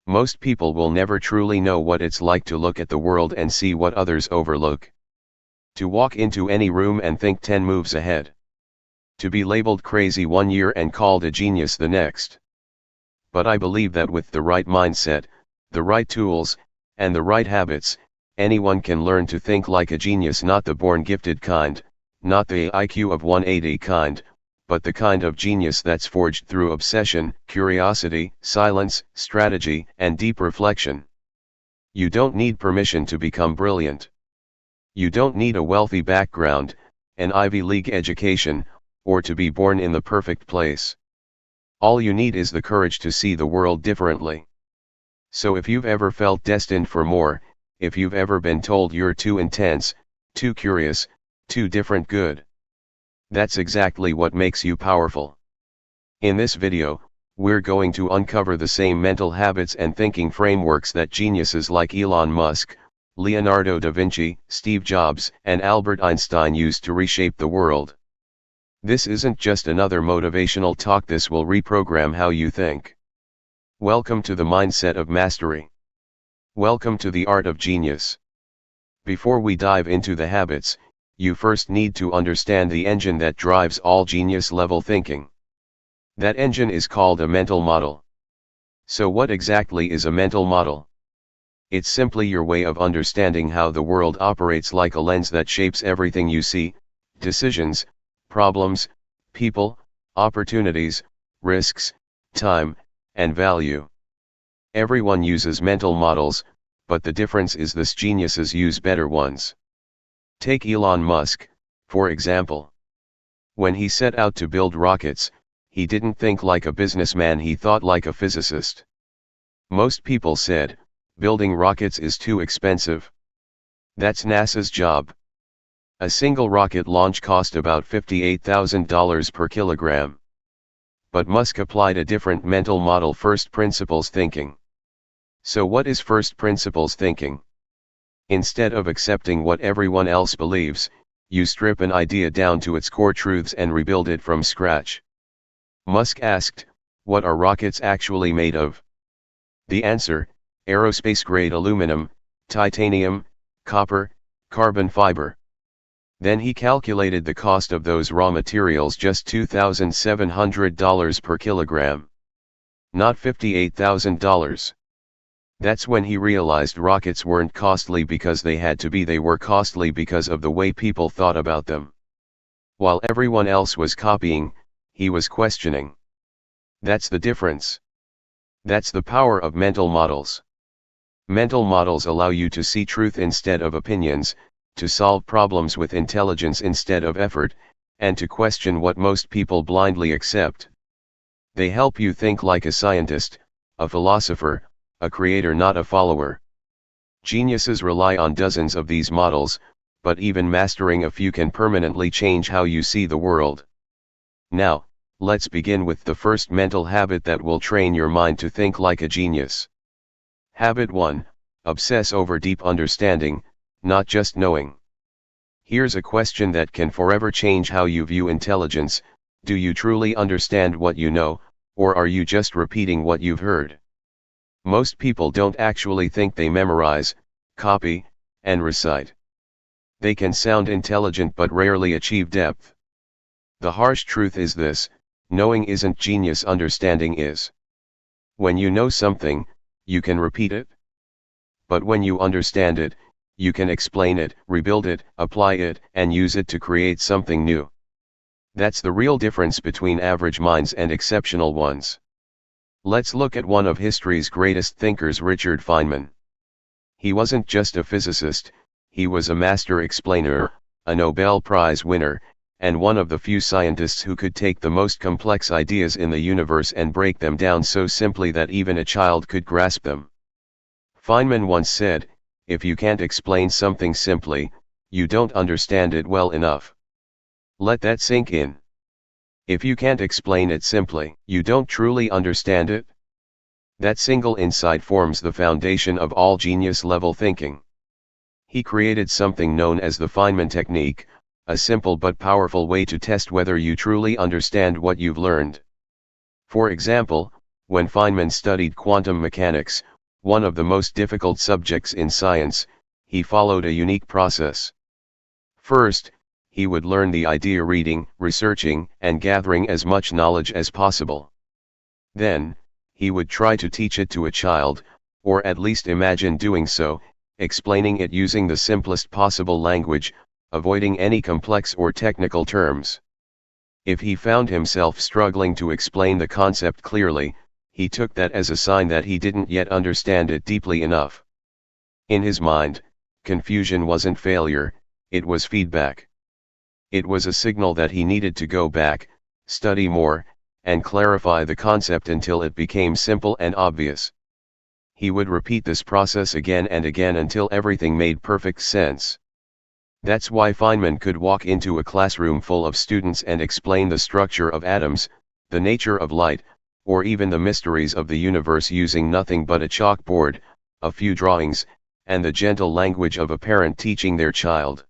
Most people will never truly know what it's like to look at the world and see what others overlook. To walk into any room and think 10 moves ahead. To be labeled crazy one year and called a genius the next. But I believe that with the right mindset, the right tools, and the right habits, anyone can learn to think like a genius, not the born gifted kind, not the IQ of 180 kind, but the kind of genius that's forged through obsession, curiosity, silence, strategy, and deep reflection. You don't need permission to become brilliant. You don't need a wealthy background, an Ivy League education, or to be born in the perfect place. All you need is the courage to see the world differently. So if you've ever felt destined for more, if you've ever been told you're too intense, too curious, too different, good. That's exactly what makes you powerful. In this video, we're going to uncover the same mental habits and thinking frameworks that geniuses like Elon Musk, Leonardo da Vinci, Steve Jobs, and Albert Einstein used to reshape the world. This isn't just another motivational talk, this will reprogram how you think. Welcome to the mindset of mastery. Welcome to the art of genius. Before we dive into the habits, you first need to understand the engine that drives all genius-level thinking. That engine is called a mental model. So what exactly is a mental model? It's simply your way of understanding how the world operates, like a lens that shapes everything you see: decisions, problems, people, opportunities, risks, time, and value. Everyone uses mental models, but the difference is this: geniuses use better ones. Take Elon Musk, for example. When he set out to build rockets, he didn't think like a businessman, he thought like a physicist. Most people said, building rockets is too expensive. That's NASA's job. A single rocket launch cost about $58,000 per kilogram. But Musk applied a different mental model: first principles thinking. So what is first principles thinking? Instead of accepting what everyone else believes, you strip an idea down to its core truths and rebuild it from scratch. Musk asked, what are rockets actually made of? The answer: aerospace-grade aluminum, titanium, copper, carbon fiber. Then he calculated the cost of those raw materials, just $2,700 per kilogram. Not $58,000. That's when he realized rockets weren't costly because they had to be, they were costly because of the way people thought about them. While everyone else was copying, he was questioning. That's the difference. That's the power of mental models. Mental models allow you to see truth instead of opinions, to solve problems with intelligence instead of effort, and to question what most people blindly accept. They help you think like a scientist, a philosopher, a creator, not a follower. Geniuses rely on dozens of these models, but even mastering a few can permanently change how you see the world. Now, let's begin with the first mental habit that will train your mind to think like a genius. Habit 1: obsess over deep understanding, not just knowing. Here's a question that can forever change how you view intelligence: do you truly understand what you know, or are you just repeating what you've heard? Most people don't actually think, they memorize, copy, and recite. They can sound intelligent but rarely achieve depth. The harsh truth is this: knowing isn't genius, understanding is. When you know something, you can repeat it. But when you understand it, you can explain it, rebuild it, apply it, and use it to create something new. That's the real difference between average minds and exceptional ones. Let's look at one of history's greatest thinkers, Richard Feynman. He wasn't just a physicist, he was a master explainer, a Nobel Prize winner, and one of the few scientists who could take the most complex ideas in the universe and break them down so simply that even a child could grasp them. Feynman once said, if you can't explain something simply, you don't understand it well enough. Let that sink in. If you can't explain it simply, you don't truly understand it. That single insight forms the foundation of all genius-level thinking. He created something known as the Feynman technique, a simple but powerful way to test whether you truly understand what you've learned. For example, when Feynman studied quantum mechanics, one of the most difficult subjects in science, he followed a unique process. First, he would learn the idea reading, researching, and gathering as much knowledge as possible. Then, he would try to teach it to a child, or at least imagine doing so, explaining it using the simplest possible language, avoiding any complex or technical terms. If he found himself struggling to explain the concept clearly, he took that as a sign that he didn't yet understand it deeply enough. In his mind, confusion wasn't failure, it was feedback. It was a signal that he needed to go back, study more, and clarify the concept until it became simple and obvious. He would repeat this process again and again until everything made perfect sense. That's why Feynman could walk into a classroom full of students and explain the structure of atoms, the nature of light, or even the mysteries of the universe using nothing but a chalkboard, a few drawings, and the gentle language of a parent teaching their child.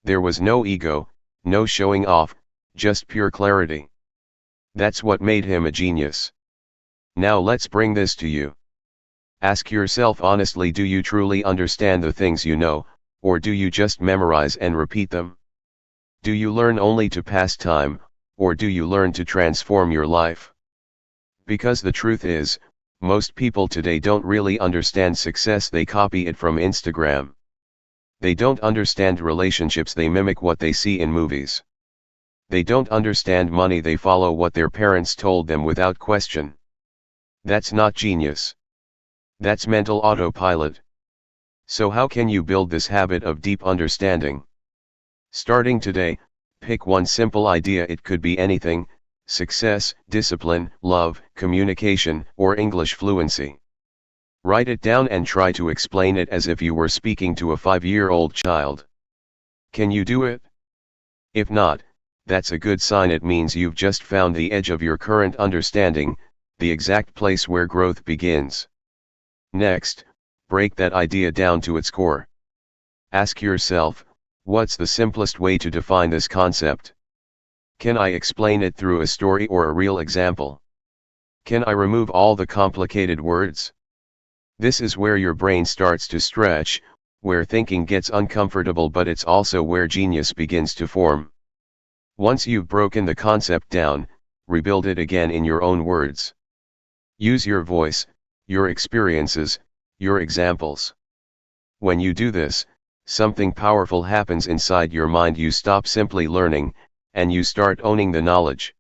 There was no ego, no showing off, just pure clarity. That's what made him a genius. Now let's bring this to you. Ask yourself honestly, do you truly understand the things you know, or do you just memorize and repeat them? Do you learn only to pass time, or do you learn to transform your life? Because the truth is, most people today don't really understand success, they copy it from Instagram. They don't understand relationships, they mimic what they see in movies. They don't understand money, they follow what their parents told them without question. That's not genius. That's mental autopilot. So how can you build this habit of deep understanding? Starting today, pick one simple idea. It could be anything: success, discipline, love, communication, or English fluency. Write it down and try to explain it as if you were speaking to a 5-year-old child. Can you do it? If not, that's a good sign. It means you've just found the edge of your current understanding, the exact place where growth begins. Next, break that idea down to its core. Ask yourself, what's the simplest way to define this concept? Can I explain it through a story or a real example? Can I remove all the complicated words? This is where your brain starts to stretch, where thinking gets uncomfortable, but it's also where genius begins to form. Once you've broken the concept down, rebuild it again in your own words. Use your voice, your experiences, your examples. When you do this, something powerful happens inside your mind. You stop simply learning, and you start owning the knowledge.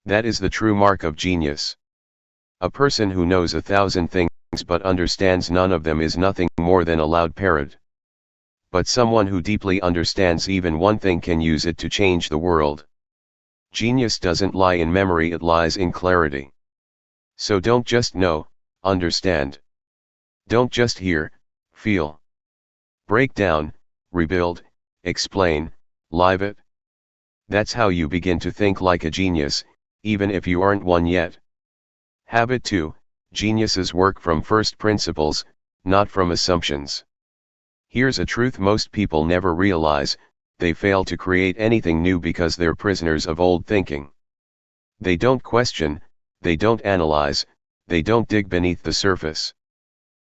That is the true mark of genius. A person who knows 1,000 things but understands none of them is nothing more than a loud parrot. But someone who deeply understands even one thing can use it to change the world. Genius doesn't lie in memory, it lies in clarity. So don't just know, understand. Don't just hear, feel. Break down, rebuild, explain, live it. That's how you begin to think like a genius, even if you aren't one yet. Habit 2: geniuses work from first principles, not from assumptions. Here's a truth most people never realize: they fail to create anything new because they're prisoners of old thinking. They don't question, they don't analyze, they don't dig beneath the surface.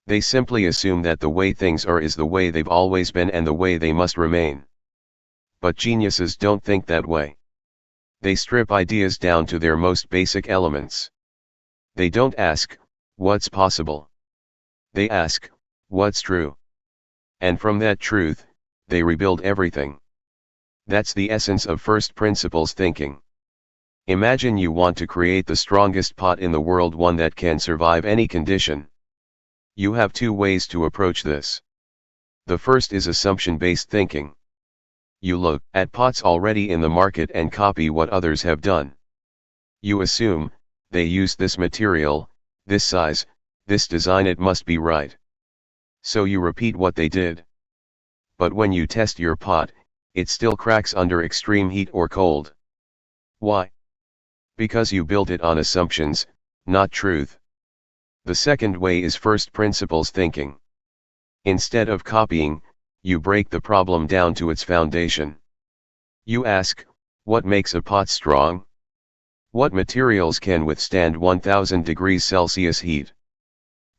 They simply assume that the way things are is the way they've always been and the way they must remain. But geniuses don't think that way. They strip ideas down to their most basic elements. They don't ask, what's possible? They ask, what's true? And from that truth, they rebuild everything. That's the essence of first principles thinking. Imagine you want to create the strongest pot in the world, one that can survive any condition. You have two ways to approach this. The first is assumption-based thinking. You look at pots already in the market and copy what others have done. You assume, they use this material, this size, this design, it must be right. So you repeat what they did. But when you test your pot, it still cracks under extreme heat or cold. Why? Because you built it on assumptions, not truth. The second way is first principles thinking. Instead of copying, you break the problem down to its foundation. You ask, what makes a pot strong? What materials can withstand 1000 degrees Celsius heat?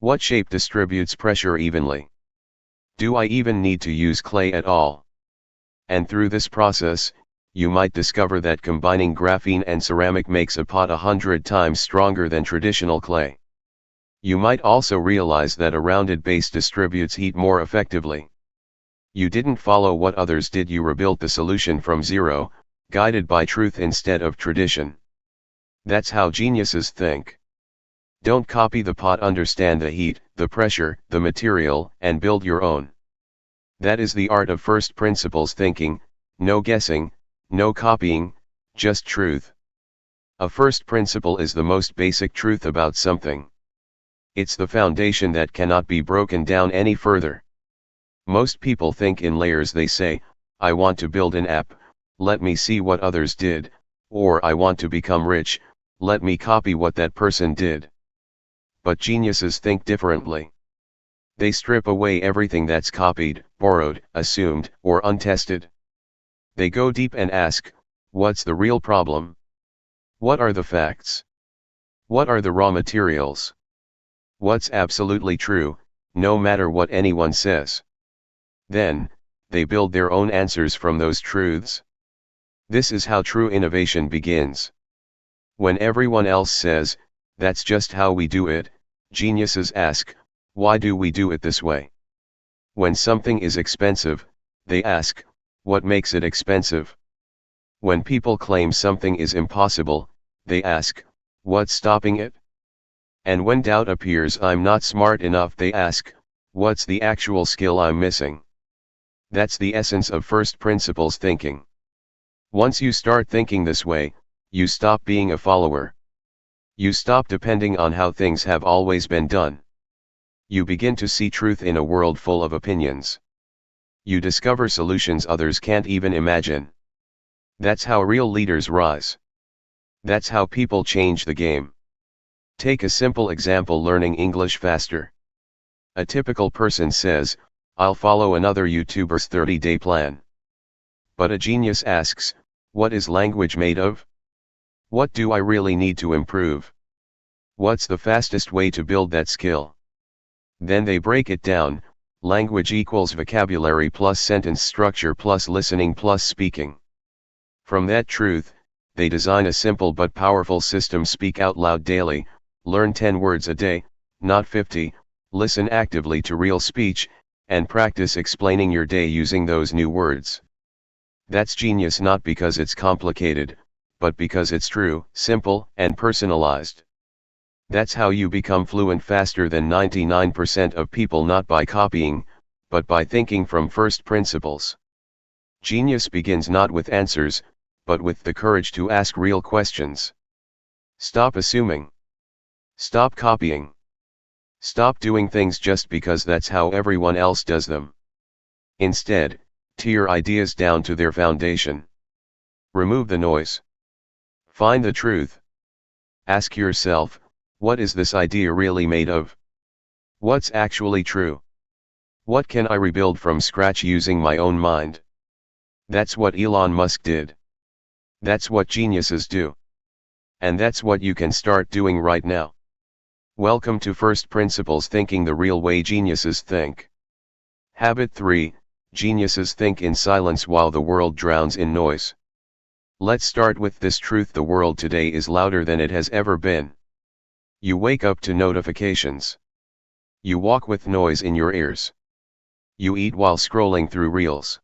What shape distributes pressure evenly? Do I even need to use clay at all? And through this process, you might discover that combining graphene and ceramic makes a pot 100 times stronger than traditional clay. You might also realize that a rounded base distributes heat more effectively. You didn't follow what others did, you rebuilt the solution from zero, guided by truth instead of tradition. That's how geniuses think. Don't copy the pot, understand the heat, the pressure, the material, and build your own. That is the art of first principles thinking, no guessing, no copying, just truth. A first principle is the most basic truth about something. It's the foundation that cannot be broken down any further. Most people think in layers. They say, I want to build an app, let me see what others did, or I want to become rich, let me copy what that person did. But geniuses think differently. They strip away everything that's copied, borrowed, assumed, or untested. They go deep and ask, what's the real problem? What are the facts? What are the raw materials? What's absolutely true, no matter what anyone says? Then, they build their own answers from those truths. This is how true innovation begins. When everyone else says, that's just how we do it, geniuses ask, why do we do it this way? When something is expensive, they ask, what makes it expensive? When people claim something is impossible, they ask, what's stopping it? And when doubt appears, I'm not smart enough, they ask, what's the actual skill I'm missing? That's the essence of first principles thinking. Once you start thinking this way, you stop being a follower. You stop depending on how things have always been done. You begin to see truth in a world full of opinions. You discover solutions others can't even imagine. That's how real leaders rise. That's how people change the game. Take a simple example: learning English faster. A typical person says, I'll follow another YouTuber's 30-day plan. But a genius asks, what is language made of? What do I really need to improve? What's the fastest way to build that skill? Then they break it down: language equals vocabulary plus sentence structure plus listening plus speaking. From that truth, they design a simple but powerful system: speak out loud daily, learn 10 words a day, not 50, listen actively to real speech, and practice explaining your day using those new words. That's genius, not because it's complicated, but because it's true, simple, and personalized. That's how you become fluent faster than 99% of people, not by copying, but by thinking from first principles. Genius begins not with answers, but with the courage to ask real questions. Stop assuming. Stop copying. Stop doing things just because that's how everyone else does them. Instead, tear ideas down to their foundation. Remove the noise. Find the truth. Ask yourself, what is this idea really made of? What's actually true? What can I rebuild from scratch using my own mind? That's what Elon Musk did. That's what geniuses do. And that's what you can start doing right now. Welcome to First Principles Thinking the Real Way Geniuses Think. Habit 3, Geniuses think in silence while the world drowns in noise. Let's start with this truth: the world today is louder than it has ever been. You wake up to notifications. You walk with noise in your ears. You eat while scrolling through reels.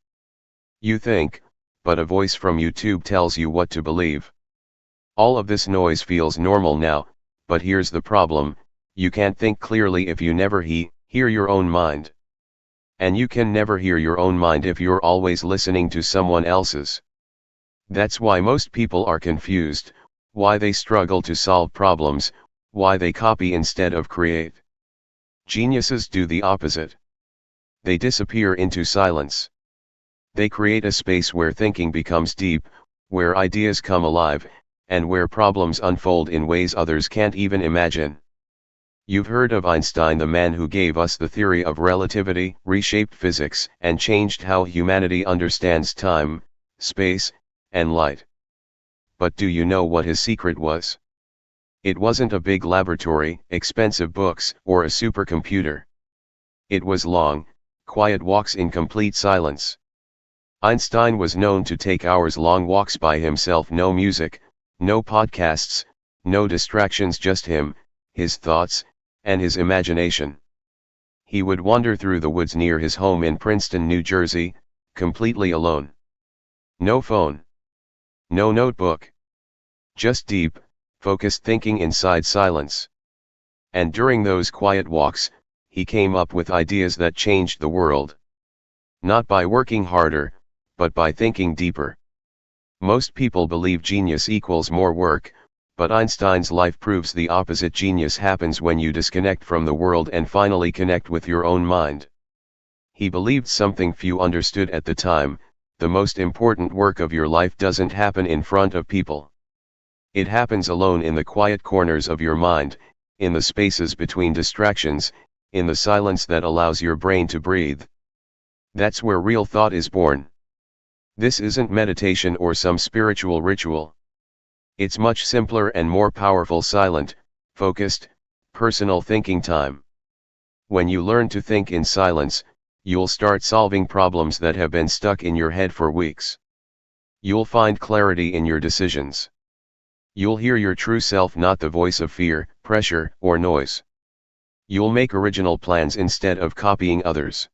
You think, but a voice from YouTube tells you what to believe. All of this noise feels normal now, but here's the problem: you can't think clearly if you never hear your own mind. And you can never hear your own mind if you're always listening to someone else's. That's why most people are confused, why they struggle to solve problems, why they copy instead of create. Geniuses do the opposite. They disappear into silence. They create a space where thinking becomes deep, where ideas come alive, and where problems unfold in ways others can't even imagine. You've heard of Einstein, the man who gave us the theory of relativity, reshaped physics, and changed how humanity understands time, space, and light. But do you know what his secret was? It wasn't a big laboratory, expensive books, or a supercomputer. It was long, quiet walks in complete silence. Einstein was known to take hours-long walks by himself, no music, no podcasts, no distractions, just him, his thoughts, and his imagination. He would wander through the woods near his home in Princeton, New Jersey, completely alone. No phone. No notebook. Just deep, focused thinking inside silence. And during those quiet walks, he came up with ideas that changed the world. Not by working harder, but by thinking deeper. Most people believe genius equals more work, but Einstein's life proves the opposite. Genius happens when you disconnect from the world and finally connect with your own mind. He believed something few understood at the time: the most important work of your life doesn't happen in front of people. It happens alone in the quiet corners of your mind, in the spaces between distractions, in the silence that allows your brain to breathe. That's where real thought is born. This isn't meditation or some spiritual ritual. It's much simpler and more powerful: silent, focused, personal thinking time. When you learn to think in silence, you'll start solving problems that have been stuck in your head for weeks. You'll find clarity in your decisions. You'll hear your true self, not the voice of fear, pressure, or noise. You'll make original plans instead of copying others.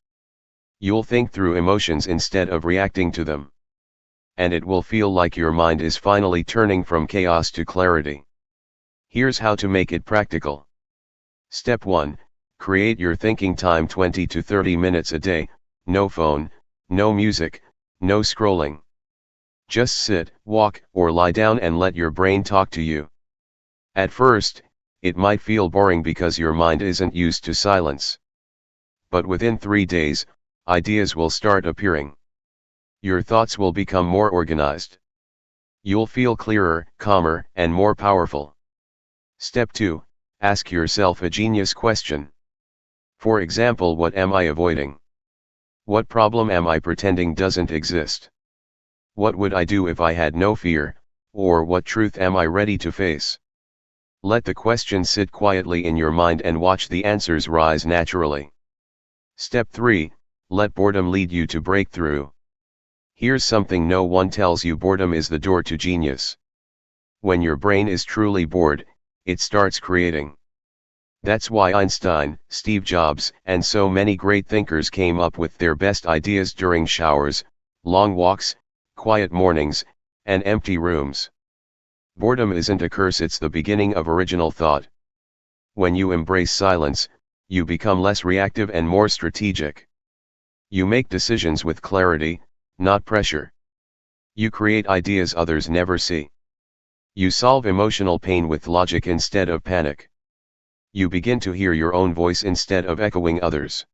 You'll think through emotions instead of reacting to them. And it will feel like your mind is finally turning from chaos to clarity. Here's how to make it practical. Step 1. Create your thinking time: 20 to 30 minutes a day, no phone, no music, no scrolling. Just sit, walk, or lie down and let your brain talk to you. At first, it might feel boring because your mind isn't used to silence. But within 3 days, ideas will start appearing. Your thoughts will become more organized. You'll feel clearer, calmer, and more powerful. Step 2. Ask yourself a genius question. For example, what am I avoiding? What problem am I pretending doesn't exist? What would I do if I had no fear, or what truth am I ready to face? Let the question sit quietly in your mind and watch the answers rise naturally. Step 3. Let boredom lead you to breakthrough. Here's something no one tells you: boredom is the door to genius. When your brain is truly bored, it starts creating. That's why Einstein, Steve Jobs, and so many great thinkers came up with their best ideas during showers, long walks, quiet mornings, and empty rooms. Boredom isn't a curse, it's the beginning of original thought. When you embrace silence, you become less reactive and more strategic. You make decisions with clarity, not pressure. You create ideas others never see. You solve emotional pain with logic instead of panic. You begin to hear your own voice instead of echoing others.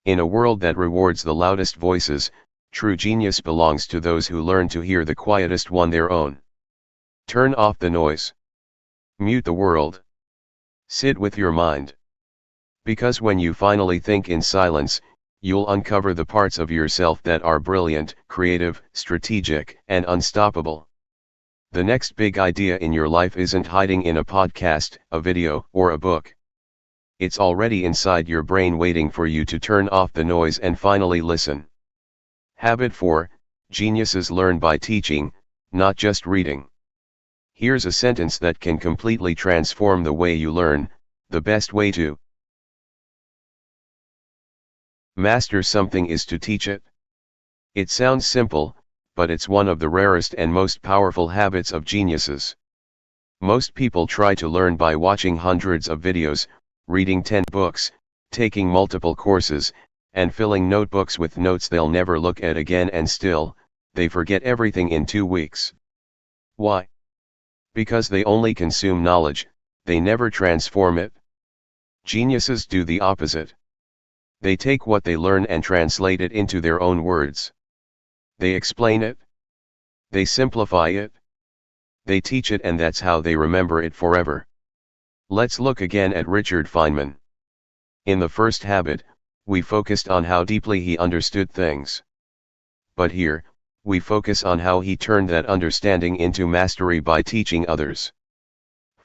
In a world that rewards the loudest voices, true genius belongs to those who learn to hear the quietest one, their own. Turn off the noise. Mute the world. Sit with your mind. Because when you finally think in silence, you'll uncover the parts of yourself that are brilliant, creative, strategic, and unstoppable. The next big idea in your life isn't hiding in a podcast, a video, or a book. It's already inside your brain, waiting for you to turn off the noise and finally listen. Habit 4. Geniuses learn by teaching, not just reading. Here's a sentence that can completely transform the way you learn: the best way to master something is to teach it. It sounds simple, but it's one of the rarest and most powerful habits of geniuses. Most people try to learn by watching hundreds of videos, reading 10 books, taking multiple courses, and filling notebooks with notes they'll never look at again, and still, they forget everything in 2 weeks. Why? Because they only consume knowledge, they never transform it. Geniuses do the opposite. They take what they learn and translate it into their own words. They explain it. They simplify it. They teach it, and that's how they remember it forever. Let's look again at Richard Feynman. In the first habit, we focused on how deeply he understood things. But here, we focus on how he turned that understanding into mastery by teaching others.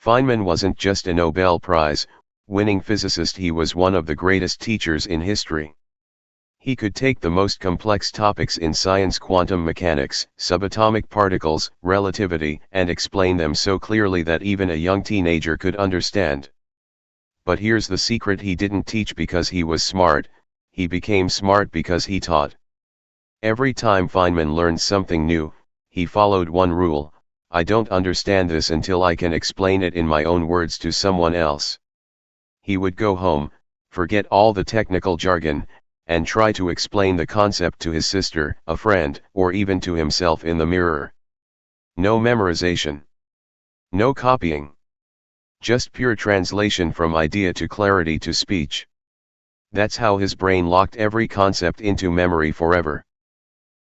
Feynman wasn't just a Nobel Prize-winning physicist, he was one of the greatest teachers in history. He could take the most complex topics in science, quantum mechanics, subatomic particles, relativity, and explain them so clearly that even a young teenager could understand. But here's the secret: he didn't teach because he was smart, he became smart because he taught. Every time Feynman learned something new, he followed one rule: I don't understand this until I can explain it in my own words to someone else. He would go home, forget all the technical jargon, and try to explain the concept to his sister, a friend, or even to himself in the mirror. No memorization. No copying. Just pure translation from idea to clarity to speech. That's how his brain locked every concept into memory forever.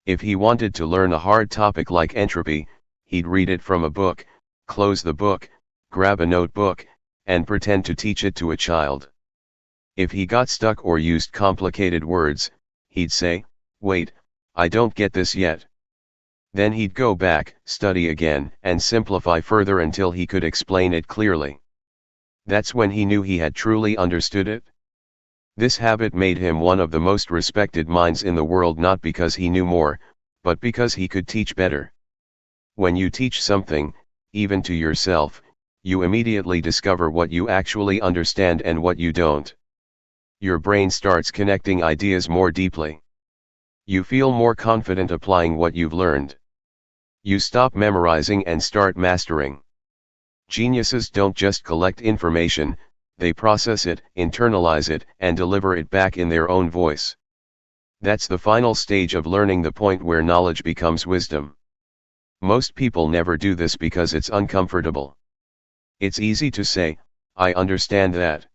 If he wanted to learn a hard topic like entropy, he'd read it from a book, close the book, grab a notebook, and pretend to teach it to a child. If he got stuck or used complicated words, he'd say, "Wait, I don't get this yet." Then he'd go back, study again, and simplify further until he could explain it clearly. That's when he knew he had truly understood it. This habit made him one of the most respected minds in the world, not because he knew more, but because he could teach better. When you teach something, even to yourself, you immediately discover what you actually understand and what you don't. Your brain starts connecting ideas more deeply. You feel more confident applying what you've learned. You stop memorizing and start mastering. Geniuses don't just collect information, they process it, internalize it, and deliver it back in their own voice. That's the final stage of learning, the point where knowledge becomes wisdom. Most people never do this because it's uncomfortable. It's easy to say, "I understand that."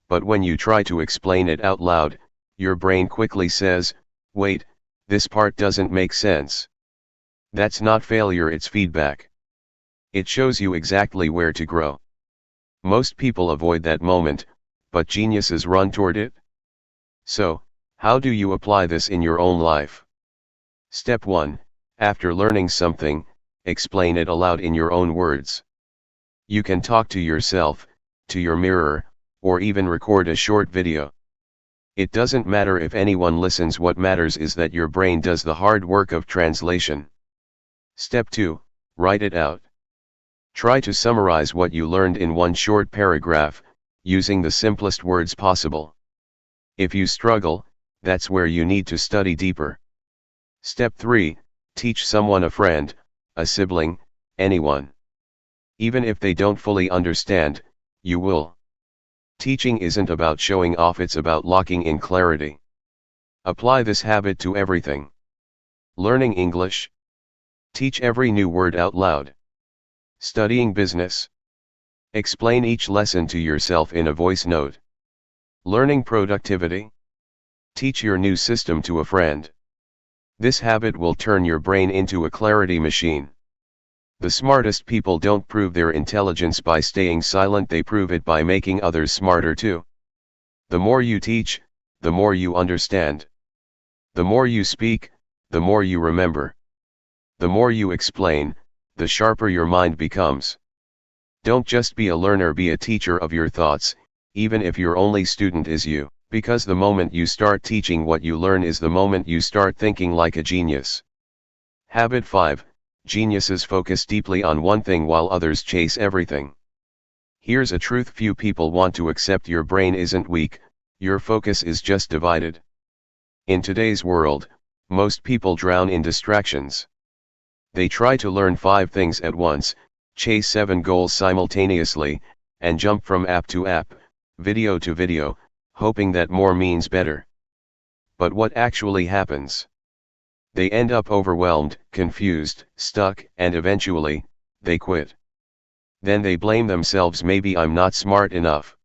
But when you try to explain it out loud, your brain quickly says, "Wait, this part doesn't make sense." That's not failure, it's feedback. It shows you exactly where to grow. Most people avoid that moment, but geniuses run toward it. So, how do you apply this in your own life? Step 1. After learning something, explain it aloud in your own words. You can talk to yourself, to your mirror, or even record a short video. It doesn't matter if anyone listens, what matters is that your brain does the hard work of translation. Step 2. Write it out. Try to summarize what you learned in one short paragraph, using the simplest words possible. If you struggle, that's where you need to study deeper. Step 3. Teach someone, a friend, a sibling, anyone. Even if they don't fully understand, you will. Teaching isn't about showing off, it's about locking in clarity. Apply this habit to everything. Learning English. Teach every new word out loud. Studying business. Explain each lesson to yourself in a voice note. Learning productivity. Teach your new system to a friend. This habit will turn your brain into a clarity machine. The smartest people don't prove their intelligence by staying silent, they prove it by making others smarter too. The more you teach, the more you understand. The more you speak, the more you remember. The more you explain, the sharper your mind becomes. Don't just be a learner, be a teacher of your thoughts, even if your only student is you, because the moment you start teaching what you learn is the moment you start thinking like a genius. Habit 5. Geniuses focus deeply on one thing while others chase everything. Here's a truth few people want to accept: your brain isn't weak, your focus is just divided. In today's world, most people drown in distractions. They try to learn 5 things at once, chase 7 goals simultaneously, and jump from app to app, video to video, hoping that more means better. But what actually happens? They end up overwhelmed, confused, stuck, and eventually, they quit. Then they blame themselves: maybe I'm not smart enough.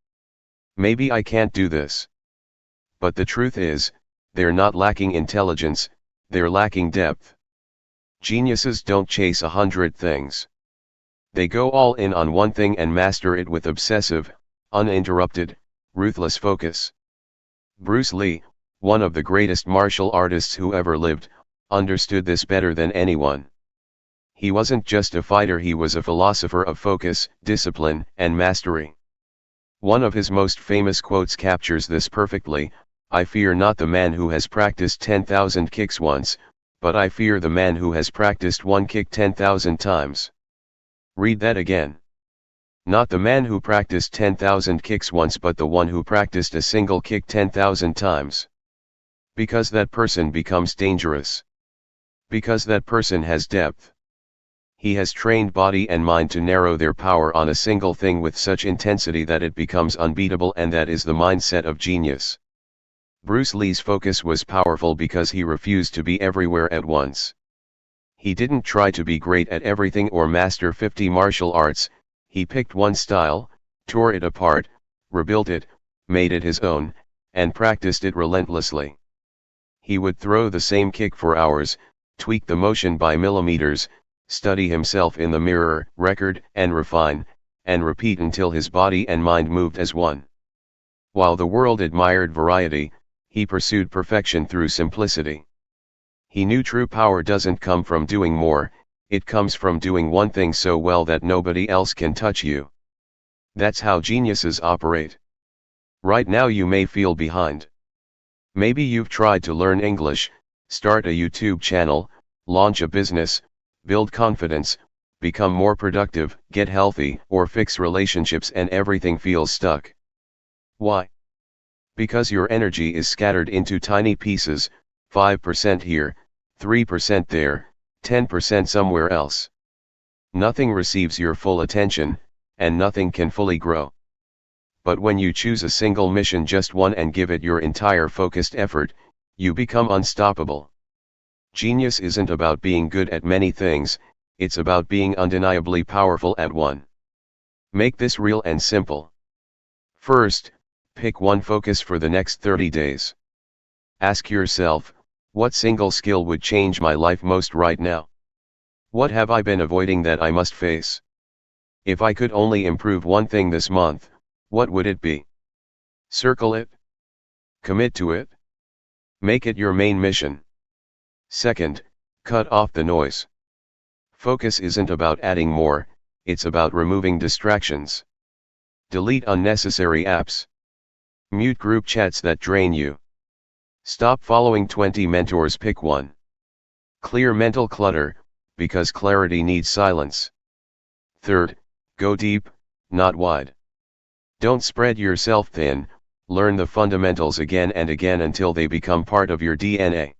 Maybe I can't do this. But the truth is, they're not lacking intelligence, they're lacking depth. Geniuses don't chase 100 things. They go all in on one thing and master it with obsessive, uninterrupted, ruthless focus. Bruce Lee, one of the greatest martial artists who ever lived, understood this better than anyone. He wasn't just a fighter, he was a philosopher of focus, discipline, and mastery. One of his most famous quotes captures this perfectly: "I fear not the man who has practiced 10,000 kicks once, but I fear the man who has practiced one kick 10,000 times." Read that again. Not the man who practiced 10,000 kicks once, but the one who practiced a single kick 10,000 times. Because that person becomes dangerous. Because that person has depth. He has trained body and mind to narrow their power on a single thing with such intensity that it becomes unbeatable, and that is the mindset of genius. Bruce Lee's focus was powerful because he refused to be everywhere at once. He didn't try to be great at everything or master 50 martial arts. He picked one style, tore it apart, rebuilt it, made it his own, and practiced it relentlessly. He would throw the same kick for hours, tweak the motion by millimeters, study himself in the mirror, record and refine, and repeat until his body and mind moved as one. While the world admired variety, he pursued perfection through simplicity. He knew true power doesn't come from doing more, it comes from doing one thing so well that nobody else can touch you. That's how geniuses operate. Right now you may feel behind. Maybe you've tried to learn English, start a YouTube channel, launch a business, build confidence, become more productive, get healthy, or fix relationships, and everything feels stuck. Why? Because your energy is scattered into tiny pieces, 5% here, 3% there, 10% somewhere else. Nothing receives your full attention, and nothing can fully grow. But when you choose a single mission, just one, and give it your entire focused effort, you become unstoppable. Genius isn't about being good at many things, it's about being undeniably powerful at one. Make this real and simple. First, pick one focus for the next 30 days. Ask yourself, what single skill would change my life most right now? What have I been avoiding that I must face? If I could only improve one thing this month, what would it be? Circle it. Commit to it. Make it your main mission. Second, cut off the noise. Focus isn't about adding more, it's about removing distractions. Delete unnecessary apps. Mute group chats that drain you. Stop following 20 mentors, pick one. Clear mental clutter, because clarity needs silence. Third, go deep, not wide. Don't spread yourself thin, learn the fundamentals again and again until they become part of your DNA.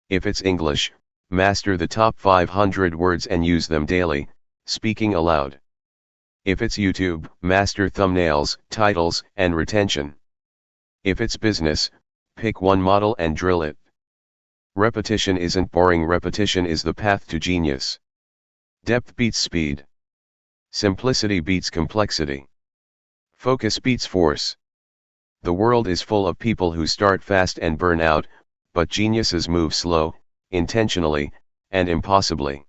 If it's English, master the top 500 words and use them daily, speaking aloud. If it's YouTube, master thumbnails, titles, and retention. If it's business, pick one model and drill it. Repetition isn't boring, repetition is the path to genius. Depth beats speed. Simplicity beats complexity. Focus beats force. The world is full of people who start fast and burn out, but geniuses move slow, intentionally, and impossibly.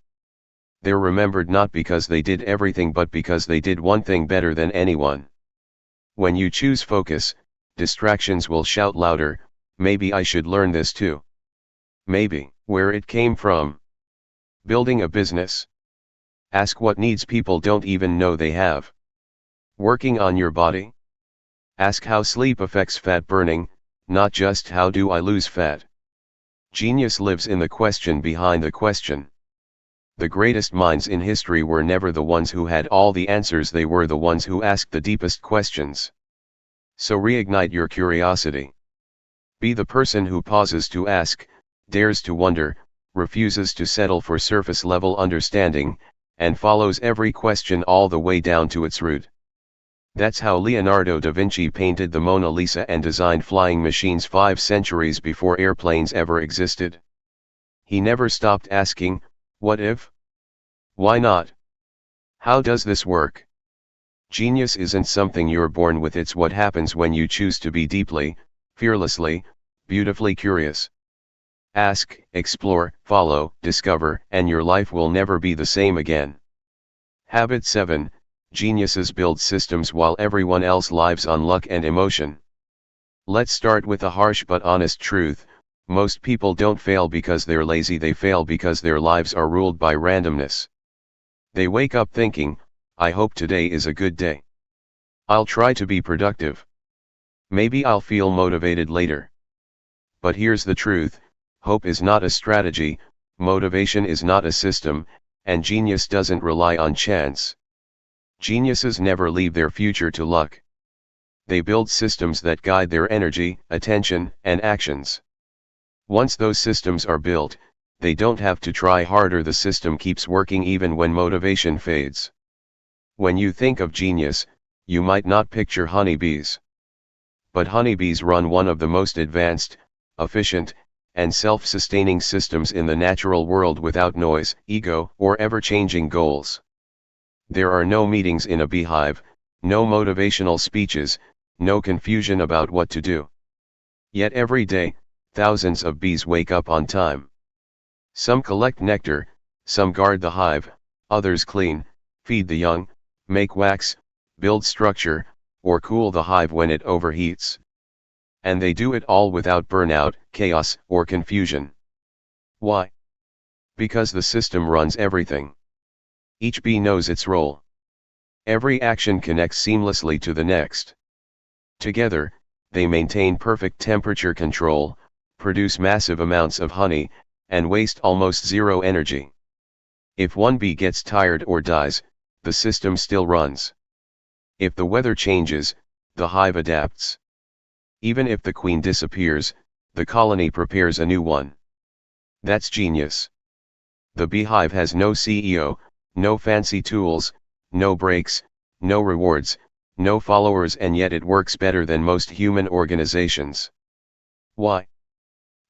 They're remembered not because they did everything but because they did one thing better than anyone. When you choose focus, distractions will shout louder, maybe I should learn this too. Maybe, where it came from. Building a business. Ask what needs people don't even know they have. Working on your body. Ask how sleep affects fat burning, not just how do I lose fat. Genius lives in the question behind the question. The greatest minds in history were never the ones who had all the answers, they were the ones who asked the deepest questions. So reignite your curiosity. Be the person who pauses to ask, dares to wonder, refuses to settle for surface-level understanding, and follows every question all the way down to its root. That's how Leonardo da Vinci painted the Mona Lisa and designed flying machines 5 centuries before airplanes ever existed. He never stopped asking, what if? Why not? How does this work? Genius isn't something you're born with, it's what happens when you choose to be deeply, fearlessly, beautifully curious. Ask, explore, follow, discover, and your life will never be the same again. Habit 7. Geniuses build systems while everyone else lives on luck and emotion. Let's start with a harsh but honest truth. Most people don't fail because they're lazy, they fail because their lives are ruled by randomness. They wake up thinking, I hope today is a good day. I'll try to be productive. Maybe I'll feel motivated later. But here's the truth, hope is not a strategy, motivation is not a system, and genius doesn't rely on chance. Geniuses never leave their future to luck. They build systems that guide their energy, attention, and actions. Once those systems are built, they don't have to try harder, the system keeps working even when motivation fades. When you think of genius, you might not picture honeybees. But honeybees run one of the most advanced, efficient, and self-sustaining systems in the natural world without noise, ego, or ever-changing goals. There are no meetings in a beehive, no motivational speeches, no confusion about what to do. Yet every day, thousands of bees wake up on time. Some collect nectar, some guard the hive, others clean, feed the young, make wax, build structure, or cool the hive when it overheats. And they do it all without burnout, chaos, or confusion. Why? Because the system runs everything. Each bee knows its role. Every action connects seamlessly to the next. Together, they maintain perfect temperature control, produce massive amounts of honey, and waste almost zero energy. If one bee gets tired or dies, the system still runs. If the weather changes, the hive adapts. Even if the queen disappears, the colony prepares a new one. That's genius. The beehive has no CEO, no fancy tools, no breaks, no rewards, no followers, and yet it works better than most human organizations. Why?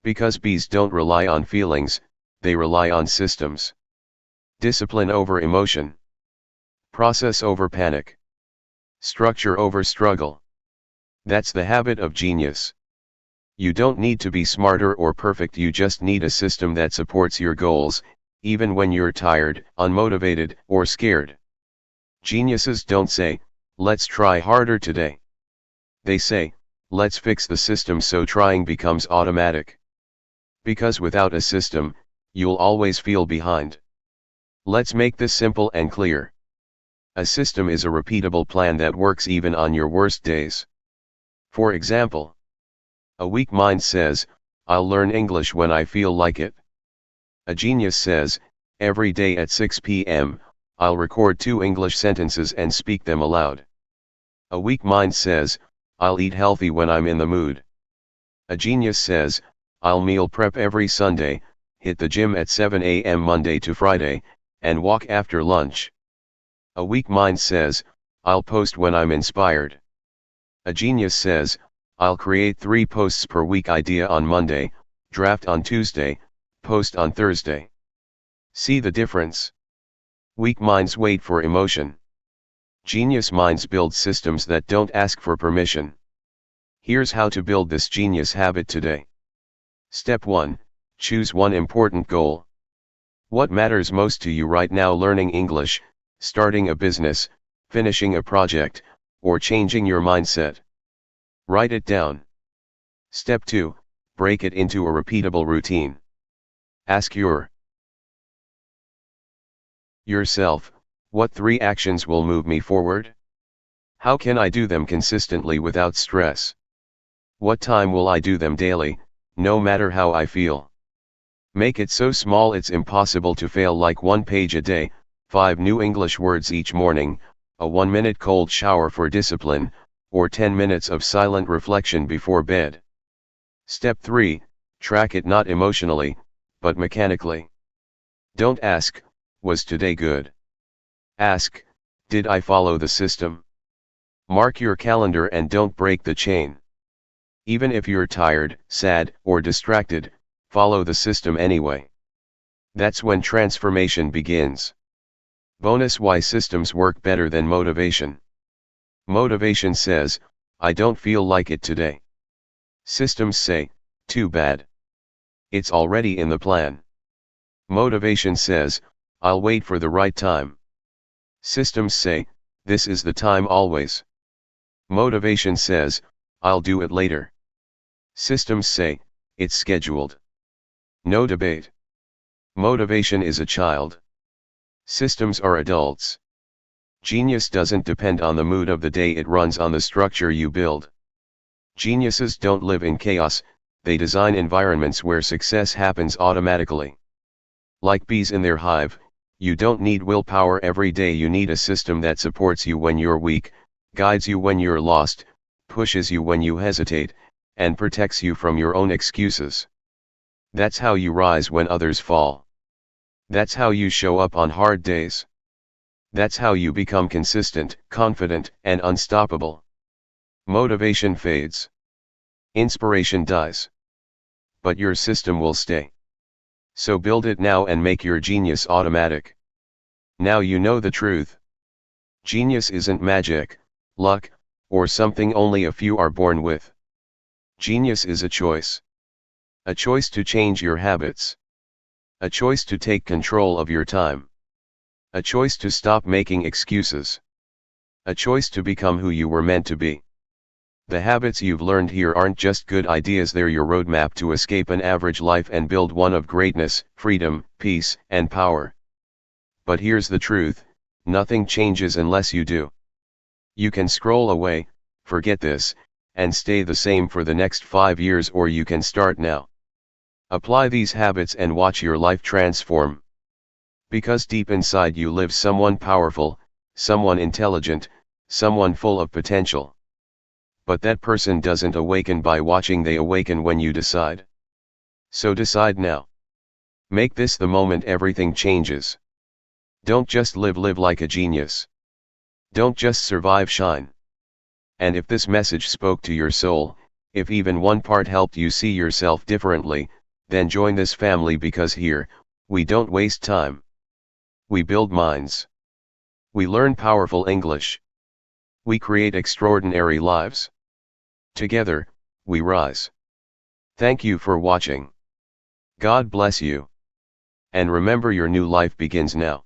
Because bees don't rely on feelings, they rely on systems. Discipline over emotion. Process over panic. Structure over struggle. That's the habit of genius. You don't need to be smarter or perfect, you just need a system that supports your goals, even when you're tired, unmotivated, or scared. Geniuses don't say, let's try harder today. They say, let's fix the system so trying becomes automatic. Because without a system, you'll always feel behind. Let's make this simple and clear. A system is a repeatable plan that works even on your worst days. For example, a weak mind says, I'll learn English when I feel like it. A genius says, every day at 6 p.m., I'll record 2 English sentences and speak them aloud. A weak mind says, I'll eat healthy when I'm in the mood. A genius says, I'll meal prep every Sunday, hit the gym at 7 a.m. Monday to Friday, and walk after lunch. A weak mind says, I'll post when I'm inspired. A genius says, I'll create 3 posts per week, idea on Monday, draft on Tuesday, post on Thursday. See the difference? Weak minds wait for emotion. Genius minds build systems that don't ask for permission. Here's how to build this genius habit today. Step 1, choose one important goal. What matters most to you right now? Learning English, starting a business, finishing a project, or changing your mindset? Write it down. Step 2, break it into a repeatable routine. Ask yourself, what 3 actions will move me forward? How can I do them consistently without stress? What time will I do them daily, no matter how I feel? Make it so small it's impossible to fail, like 1 page a day, 5 new English words each morning, a 1-minute cold shower for discipline, or 10 minutes of silent reflection before bed. Step 3, track it not emotionally, but mechanically. Don't ask, was today good? Ask, did I follow the system? Mark your calendar and don't break the chain. Even if you're tired, sad, or distracted, follow the system anyway. That's when transformation begins. Bonus: why systems work better than motivation. Motivation says, I don't feel like it today. Systems say, too bad. It's already in the plan. Motivation says, I'll wait for the right time. Systems say, this is the time always. Motivation says, I'll do it later. Systems say, It's scheduled. No debate. Motivation is a child. Systems are adults. Genius doesn't depend on the mood of the day, it runs on the structure you build. Geniuses don't live in chaos, they design environments where success happens automatically. Like bees in their hive, you don't need willpower every day, you need a system that supports you when you're weak, guides you when you're lost, pushes you when you hesitate, and protects you from your own excuses. That's how you rise when others fall. That's how you show up on hard days. That's how you become consistent, confident, and unstoppable. Motivation fades. Inspiration dies. But your system will stay. So build it now and make your genius automatic. Now you know the truth. Genius isn't magic, luck, or something only a few are born with. Genius is a choice. A choice to change your habits. A choice to take control of your time. A choice to stop making excuses. A choice to become who you were meant to be. The habits you've learned here aren't just good ideas, they're your roadmap to escape an average life and build one of greatness, freedom, peace, and power. But here's the truth, nothing changes unless you do. You can scroll away, forget this, and stay the same for the next 5 years, or you can start now. Apply these habits and watch your life transform. Because deep inside you lives someone powerful, someone intelligent, someone full of potential. But that person doesn't awaken by watching, they awaken when you decide. So decide now. Make this the moment everything changes. Don't just live like a genius. Don't just survive, shine. And if this message spoke to your soul, if even one part helped you see yourself differently, then join this family, because here, we don't waste time. We build minds. We learn powerful English. We create extraordinary lives. Together, we rise. Thank you for watching. God bless you. And remember, your new life begins now.